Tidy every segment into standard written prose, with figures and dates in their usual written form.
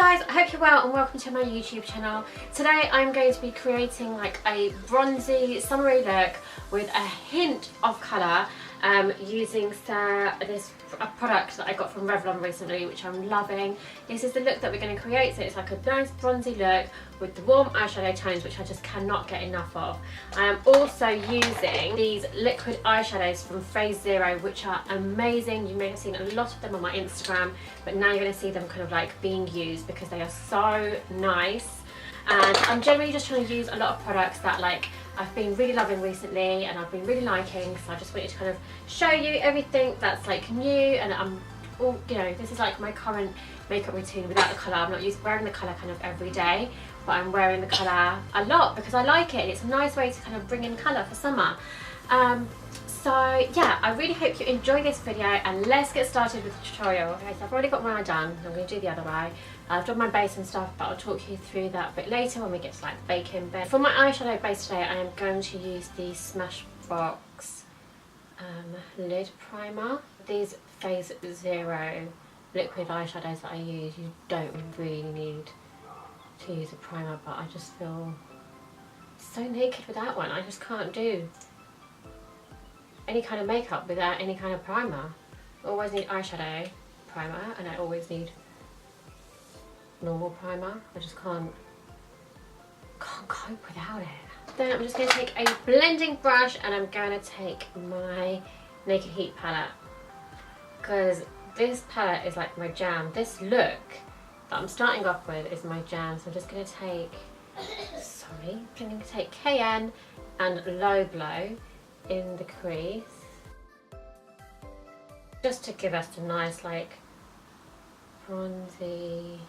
Hi guys, I hope you're well and welcome to my YouTube channel. Today I'm going to be creating like a bronzy summery look with a hint of colour using this product that I got from Revlon recently, which I'm loving. This is the look that we're going to create, so it's like a nice bronzy look with the warm eyeshadow tones, which I just cannot get enough of. I am also using these liquid eyeshadows from Phase Zero, which are amazing. You may have seen a lot of them on my Instagram, but now you're going to see them kind of like being used because they are so nice. And I'm generally just trying to use a lot of products that like I've been really loving recently and I've been really liking, so I just wanted to kind of show you everything that's like new. And I'm all, you know, this is like my current makeup routine without the colour. I'm not wearing the colour kind of every day, but I'm wearing the colour a lot because I like it. It's a nice way to kind of bring in colour for summer. So yeah, I really hope you enjoy this video and let's get started with the tutorial. Okay, so I've already got one eye done. I'm going to do the other eye. I've done my base and stuff, but I'll talk you through that a bit later when we get to like baking. But for my eyeshadow base today, I am going to use the Smashbox lid primer. These Phase Zero liquid eyeshadows that I use, you don't really need to use a primer, but I just feel so naked without one. I just can't do any kind of makeup without any kind of primer. I always need eyeshadow primer and I always need normal primer. I just can't cope without it. Then I'm just going to take a blending brush and I'm going to take my Naked Heat palette, because this palette is like my jam. This look that I'm starting off with is my jam, so I'm just going to take, I'm going to take Cayenne and Low Blow in the crease, just to give us a nice like bronzy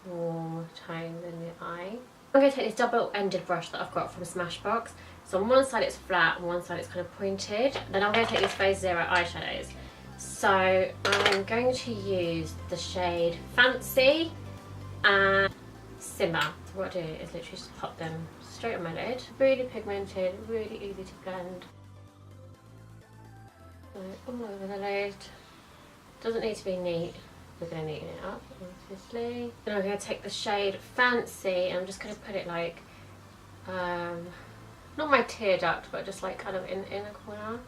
warm tone in the eye. I'm going to take this double-ended brush that I've got from Smashbox. So on one side it's flat and one side it's kind of pointed. Then I'm going to take these Phase Zero eyeshadows. So I'm going to use the shade Fancy and Simmer. So what I do is literally just pop them straight on my lid. Really pigmented, really easy to blend. So all over the lid. Doesn't need to be neat. We're going to neaten it up, obviously. Then I'm going to take the shade Fancy and I'm just going to put it like, not my tear duct, but just like kind of in the corner.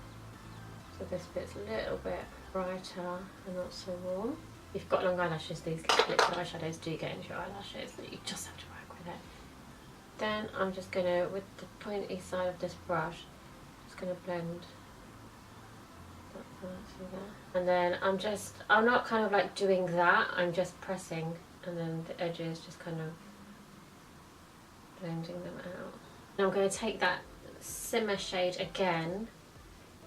So this bit's a little bit brighter and not so warm. If you've got long eyelashes, these liquid eyeshadows do get into your eyelashes, but you just have to work with it. Then I'm just going to, with the pointy side of this brush, just going to blend that fancy there. And then I'm not kind of like doing that, I'm just pressing and then the edges just kind of blending them out. Now I'm going to take that Simmer shade again,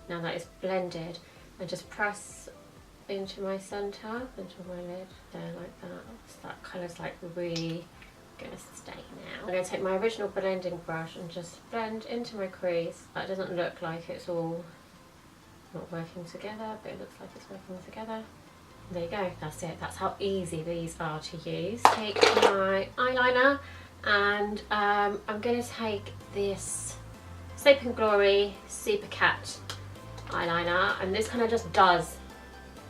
now that it's blended, and just press into my centre, into my lid, there like that. So that colour's like really going to stay now. I'm going to take my original blending brush and just blend into my crease. That doesn't look like it's all not working together, but it looks like it's working together. There you go, that's it. That's how easy these are to use. Take my eyeliner and I'm going to take this Sleep and Glory Super Cat eyeliner, and this kind of just does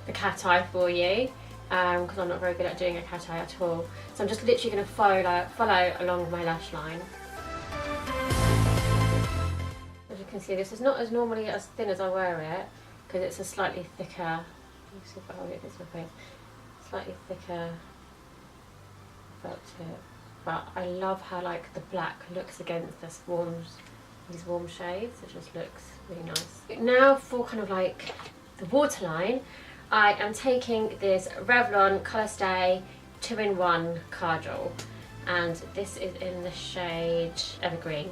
the cat eye for you, because I'm not very good at doing a cat eye at all. So I'm just literally going to follow along my lash line. As you can see, this is not as normally as thin as I wear it, because it's a slightly thicker, let me see if I hold it against my face, slightly thicker felt tip. But I love how like the black looks against these warm shades. It just looks really nice. Now for kind of like the waterline, I am taking this Revlon Colour Stay 2-in-1 Kajal, and this is in the shade Evergreen.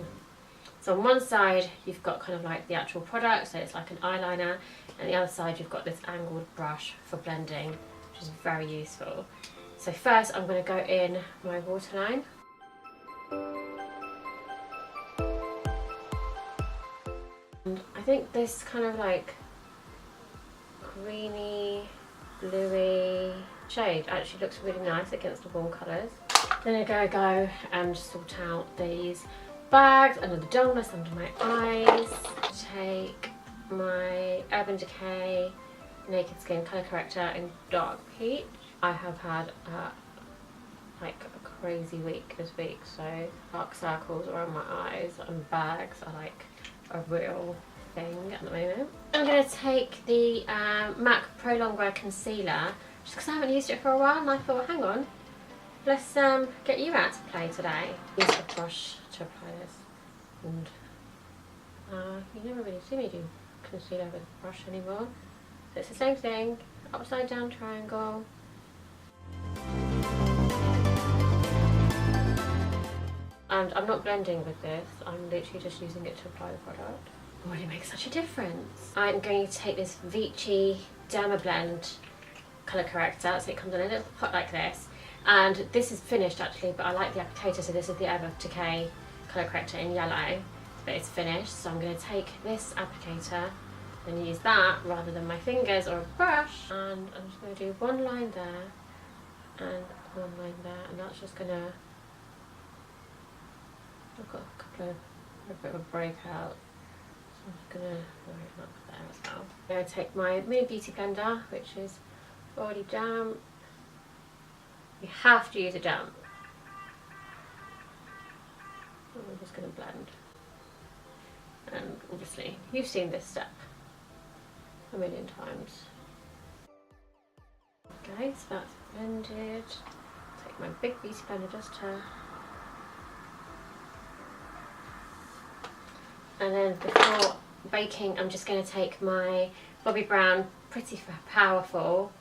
So on one side you've got kind of like the actual product, so it's like an eyeliner, and the other side you've got this angled brush for blending, which is very useful. So first I'm going to go in my waterline. And I think this kind of like greeny, bluey shade actually looks really nice against the warm colours. Then I'm going to go and sort out these bags under the dullness under my eyes. Take my Urban Decay Naked Skin colour corrector in dark peach. I have had like a crazy week this week, so dark circles around my eyes and bags are like a real thing at the moment. I'm going to take the MAC Pro Longwear Concealer just because I haven't used it for a while, and I thought, hang on, let's get you out to play today. Use a brush to apply this, and you never really see me do concealer with a brush anymore. So it's the same thing, upside down triangle. And I'm not blending with this, I'm literally just using it to apply the product. Oh, it makes such a difference. I'm going to take this Vichy Derma Blend colour corrector, so it comes in a little pot like this. And this is finished actually, but I like the applicator, so this is the Ever Decay colour corrector in yellow, but it's finished. So I'm going to take this applicator and use that rather than my fingers or a brush. And I'm just going to do one line there and one line there, and that's just going to... I've got a bit of a breakout, so I'm just going to worry about there as well. I'm going to take my Mini Beauty Blender, which is already damp. You have to use a damp. And I'm just going to blend. And obviously, you've seen this step a million times. Okay, so that's blended. Take my big beauty blender just to... And then before baking, I'm just going to take my Bobbi Brown Pretty Powerful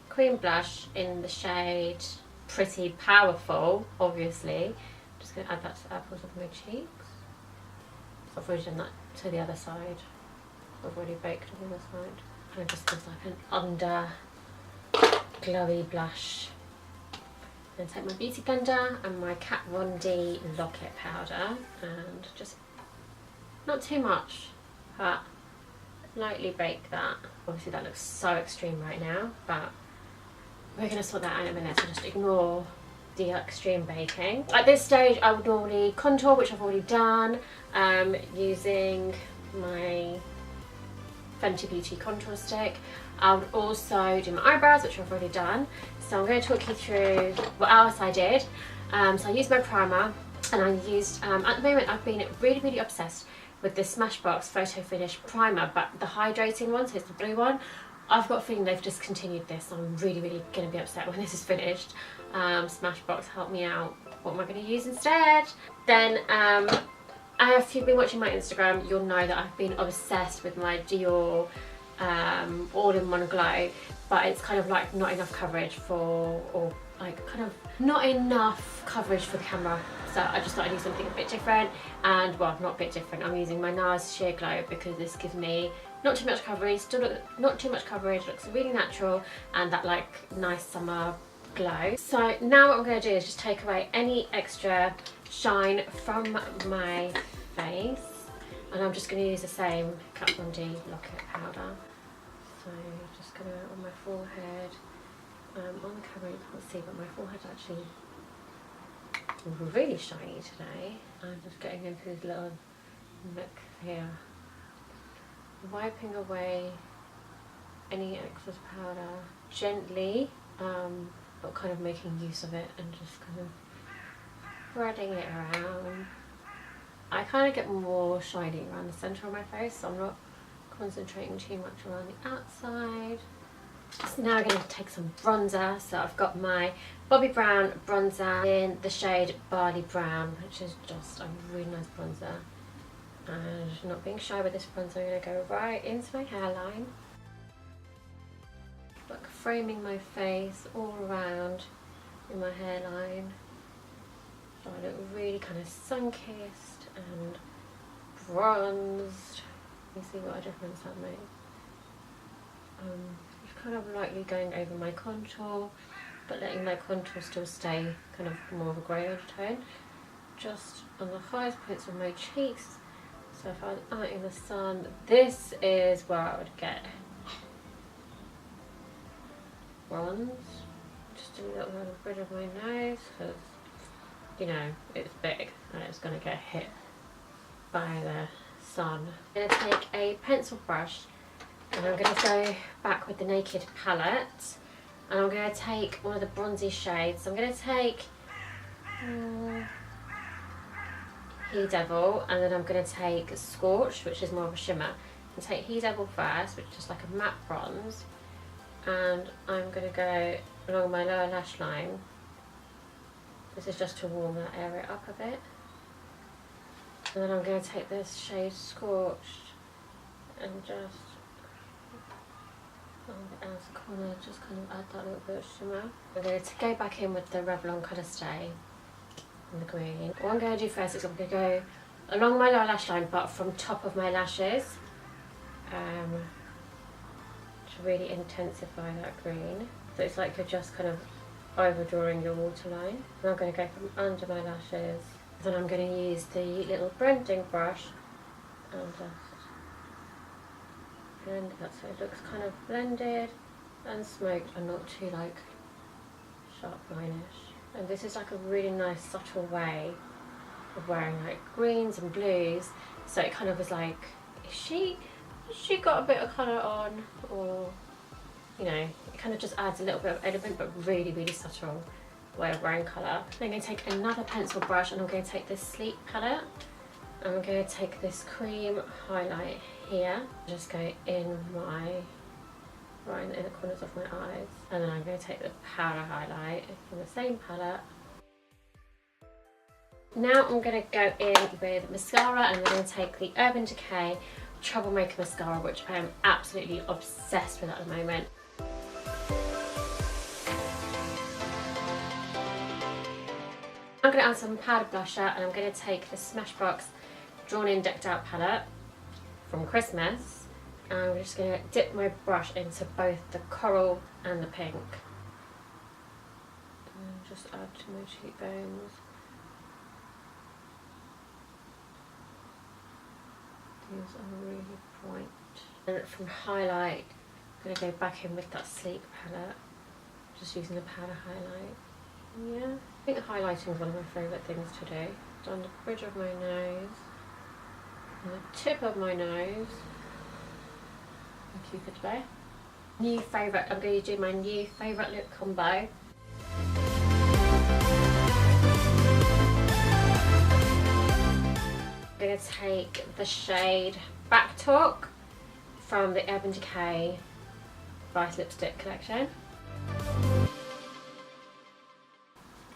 cream blush in the shade Pretty Powerful, obviously. I'm just going to add that to the apples of my cheeks. So I've already done that to the other side. I've already baked on the other side. And it just gives like an under glowy blush. Then take my beauty blender and my Kat Von D Locket powder and just... not too much, but lightly bake that. Obviously that looks so extreme right now, but we're going to sort that out in a minute, so just ignore the extreme baking. At this stage I would normally contour, which I've already done, using my Fenty Beauty contour stick. I would also do my eyebrows, which I've already done. So I'm going to talk you through what else I did. So I used my primer, and I used, at the moment I've been really obsessed with the Smashbox Photo Finish primer, but the hydrating one, so it's the blue one. I've got a feeling they've discontinued this, so I'm really going to be upset when this is finished. Smashbox, help me out. What am I going to use instead? Then, if you've been watching my Instagram, you'll know that I've been obsessed with my Dior all-in-one glow, but it's kind of like not enough coverage for, or like kind of not enough coverage for the camera. So I just thought I'd do something a bit different, and well, not a bit different. I'm using my NARS Sheer Glow because this gives me not too much coverage, not too much coverage, looks really natural, and that like nice summer glow. So now what I'm going to do is just take away any extra shine from my face, and I'm just going to use the same Kat Von D Locket powder. So just going to on my forehead. On the camera you can't see, but my forehead's actually really shiny today. I'm just getting into this little nook here, wiping away any excess powder gently, but kind of making use of it and just kind of spreading it around. I kind of get more shiny around the centre of my face, so I'm not concentrating too much around the outside. So now I'm going to take some bronzer. So I've got my Bobbi Brown bronzer in the shade Barley Brown, which is just a really nice bronzer. And not being shy with this bronzer, I'm going to go right into my hairline, like framing my face all around in my hairline, so I look really kind of sun-kissed and bronzed. You see what a difference that makes. Just kind of lightly going over my contour, but letting my contour still stay kind of more of a grey undertone, just on the highest points of my cheeks. So if I was out in the sun, this is where I would get bronze. Just a little on the bridge of my nose, because you know it's big and it's going to get hit by the sun. I'm going to take a pencil brush And I'm going to go back with the Naked palette, and I'm going to take one of the bronzy shades. So I'm going to take He Devil, and then I'm going to take Scorched, which is more of a shimmer. And take He Devil first, which is like a matte bronze, and I'm going to go along my lower lash line. This is just to warm that area up a bit. And then I'm going to take this shade Scorched and just on the outer corner, just kind of add that little bit of shimmer. I'm going to go back in with the Revlon Colour Stay in the green. What I'm going to do first is I'm going to go along my lower lash line, but from top of my lashes, to really intensify that green. So it's like you're just kind of overdrawing your waterline. And I'm going to go from under my lashes. Then I'm going to use the little blending brush and just blend that so it looks kind of blended and smoked and not too like sharp lineish. And this is like a really nice subtle way of wearing like greens and blues, so it kind of is like, has she got a bit of colour on, or you know, it kind of just adds a little bit of element, but really subtle way of wearing colour. Then I'm going to take another pencil brush and I'm going to take this Sleep palette. I'm going to take this cream highlight here, just go in my, right in the corners of my eyes, and then I'm going to take the powder highlight from the same palette. Now I'm going to go in with mascara, and I'm going to take the Urban Decay Troublemaker mascara, which I am absolutely obsessed with at the moment. I'm going to add some powder blusher, and I'm going to take the Smashbox Drawn In Decked Out palette from Christmas, and I'm just going to dip my brush into both the coral and the pink, and just add to my cheekbones. These are really bright. And from highlight, I'm going to go back in with that Sleep palette, just using the powder highlight. Yeah, I think highlighting is one of my favourite things to do. Down the bridge of my nose, and the tip of my nose, and Cupid's bow. New favourite, I'm going to do my new favourite lip combo. I'm going to take the shade Back Talk from the Urban Decay Vice Lipstick collection,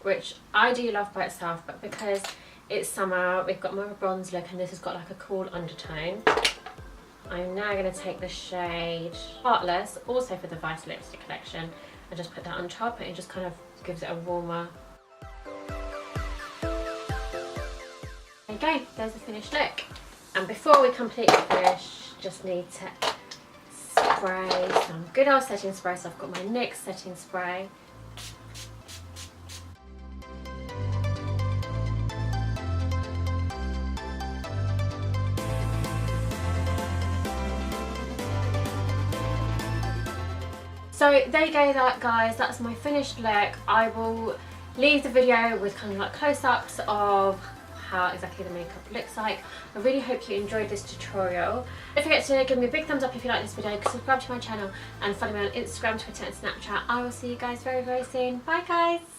which I do love by itself, but because it's summer, we've got more of a bronze look, and this has got like a cool undertone. I'm now going to take the shade Heartless, also for the Vice Lipstick collection, and just put that on top, and it just kind of gives it a warmer. There you go, there's the finished look. And before we completely finish, just need to spray some good old setting spray. So I've got my NYX setting spray. So there you go, guys, that's my finished look. I will leave the video with kind of like close-ups of how exactly the makeup looks like. I really hope you enjoyed this tutorial. Don't forget to give me a big thumbs up if you like this video, subscribe to my channel, and follow me on Instagram, Twitter and Snapchat. I will see you guys very soon. Bye guys!